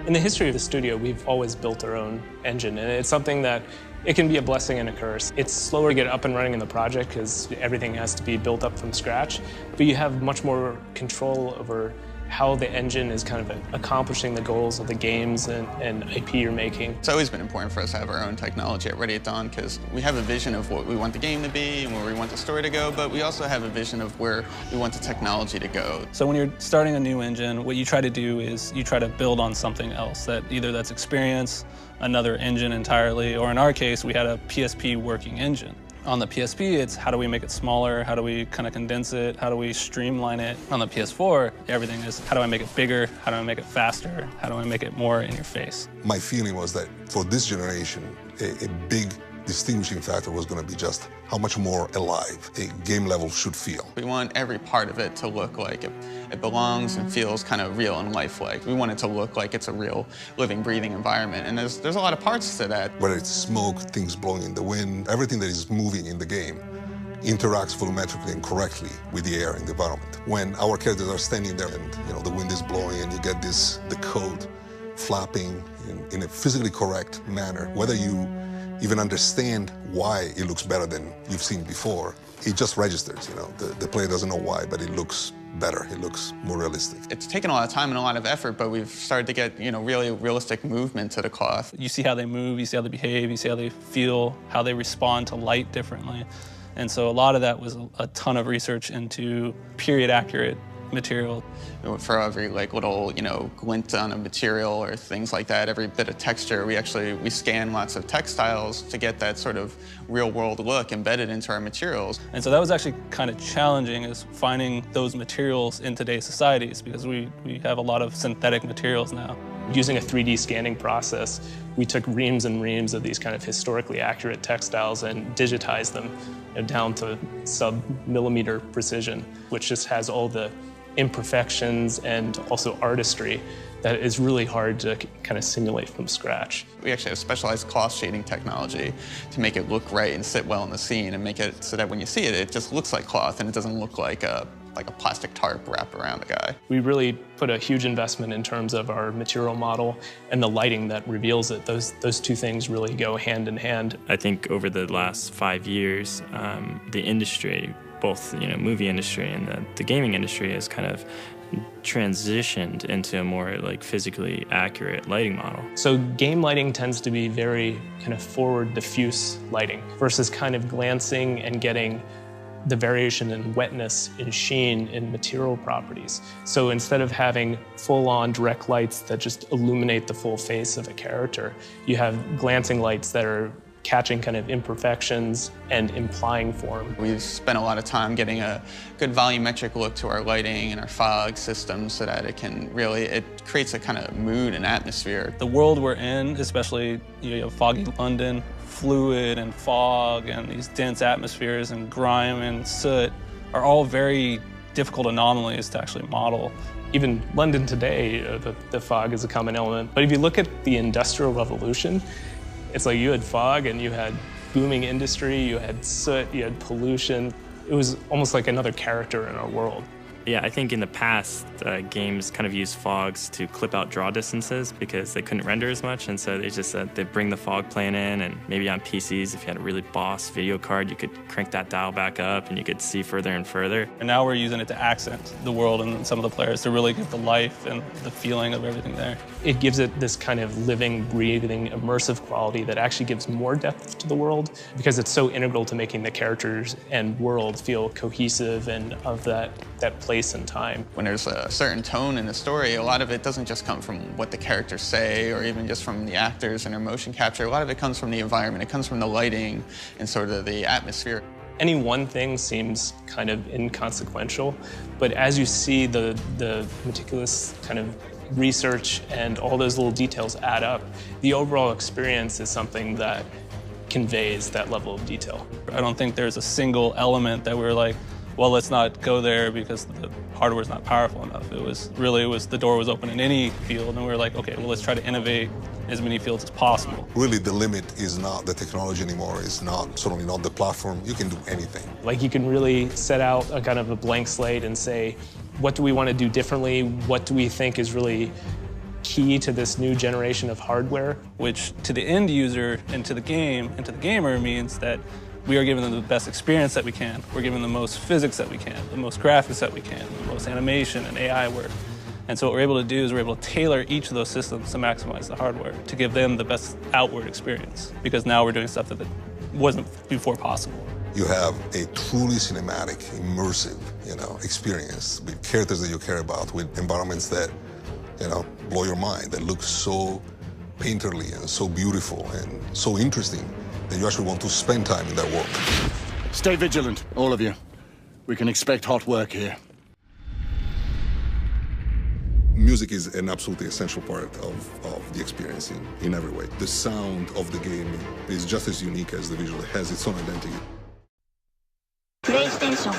In the history of the studio, we've always built our own engine, and it's something that it can be a blessing and a curse. It's slower to get up and running in the project because everything has to be built up from scratch, but you have much more control over how the engine is kind of accomplishing the goals of the games and IP you're making. It's always been important for us to have our own technology at Ready at Dawn because we have a vision of what we want the game to be and where we want the story to go, but we also have a vision of where we want the technology to go. So when you're starting a new engine, what you try to do is you try to build on something else, that either that's experience, another engine entirely, or in our case, we had a PSP working engine. On the PSP, it's how do we make it smaller, how do we kind of condense it, how do we streamline it. On the PS4, everything is how do I make it bigger, how do I make it faster, how do I make it more in your face. My feeling was that for this generation, a big distinguishing factor was going to be just how much more alive a game level should feel. We want every part of it to look like it belongs and feels kind of real and lifelike. We want it to look like it's a real living, breathing environment, and there's a lot of parts to that. Whether it's smoke, things blowing in the wind, everything that is moving in the game interacts volumetrically and correctly with the air in the environment. When our characters are standing there and the wind is blowing and you get the coat flapping in a physically correct manner, whether you even understand why it looks better than you've seen before, it just registers, The player doesn't know why, but it looks better. It looks more realistic. It's taken a lot of time and a lot of effort, but we've started to get, really realistic movement to the cloth. You see how they move, you see how they behave, you see how they feel, how they respond to light differently. And so a lot of that was a ton of research into period-accurate material. For every little glint on a material or things like that, every bit of texture, we scan lots of textiles to get that sort of real-world look embedded into our materials. And so that was actually kind of challenging, is finding those materials in today's societies, because we have a lot of synthetic materials now. Using a 3D scanning process, we took reams and reams of these kind of historically accurate textiles and digitized them down to sub-millimeter precision, which just has all the imperfections and also artistry that is really hard to kind of simulate from scratch. We actually have specialized cloth shading technology to make it look right and sit well in the scene and make it so that when you see it, it just looks like cloth and it doesn't look like a plastic tarp wrapped around the guy. We really put a huge investment in terms of our material model and the lighting that reveals it. Those two things really go hand in hand. I think over the last 5 years, the industry, both movie industry and the gaming industry, has kind of transitioned into a more physically accurate lighting model. So game lighting tends to be very kind of forward diffuse lighting versus kind of glancing and getting the variation in wetness, in sheen, in material properties. So instead of having full-on direct lights that just illuminate the full face of a character, you have glancing lights that are catching kind of imperfections and implying form. We've spent a lot of time getting a good volumetric look to our lighting and our fog system so that it creates a kind of mood and atmosphere. The world we're in, especially you have foggy London, fluid and fog and these dense atmospheres and grime and soot are all very difficult anomalies to actually model. Even London today, the fog is a common element. But if you look at the Industrial Revolution, it's like you had fog and you had booming industry, you had soot, you had pollution. It was almost like another character in our world. Yeah, I think in the past, games kind of used fogs to clip out draw distances because they couldn't render as much, and so they just they bring the fog plane in, and maybe on PCs, if you had a really boss video card, you could crank that dial back up and you could see further and further. And now we're using it to accent the world and some of the players to really give the life and the feeling of everything there. It gives it this kind of living, breathing, immersive quality that actually gives more depth to the world because it's so integral to making the characters and world feel cohesive and of that place and time. When there's a certain tone in the story, a lot of it doesn't just come from what the characters say or even just from the actors and their motion capture. A lot of it comes from the environment. It comes from the lighting and sort of the atmosphere. Any one thing seems kind of inconsequential, but as you see the meticulous kind of research and all those little details add up, the overall experience is something that conveys that level of detail. I don't think there's a single element that we're like, well, let's not go there because the hardware's not powerful enough. It was the door was open in any field, and we were like, okay, well, let's try to innovate as many fields as possible. Really, the limit is not the technology anymore. It's certainly not the platform. You can do anything. Like, you can really set out a kind of a blank slate and say, what do we want to do differently? What do we think is really key to this new generation of hardware. Which to the end user and to the game and to the gamer means that we are giving them the best experience that we can. We're giving them the most physics that we can, the most graphics that we can, the most animation and AI work. And so what we're able to do is we're able to tailor each of those systems to maximize the hardware, to give them the best outward experience, because now we're doing stuff that wasn't before possible. You have a truly cinematic, immersive, experience with characters that you care about, with environments that, blow your mind, that look so painterly and so beautiful and so interesting that you actually want to spend time in that world. Stay vigilant, all of you. We can expect hot work here. Music is an absolutely essential part of the experience in every way. The sound of the game is just as unique as the visual. It has its own identity. PlayStation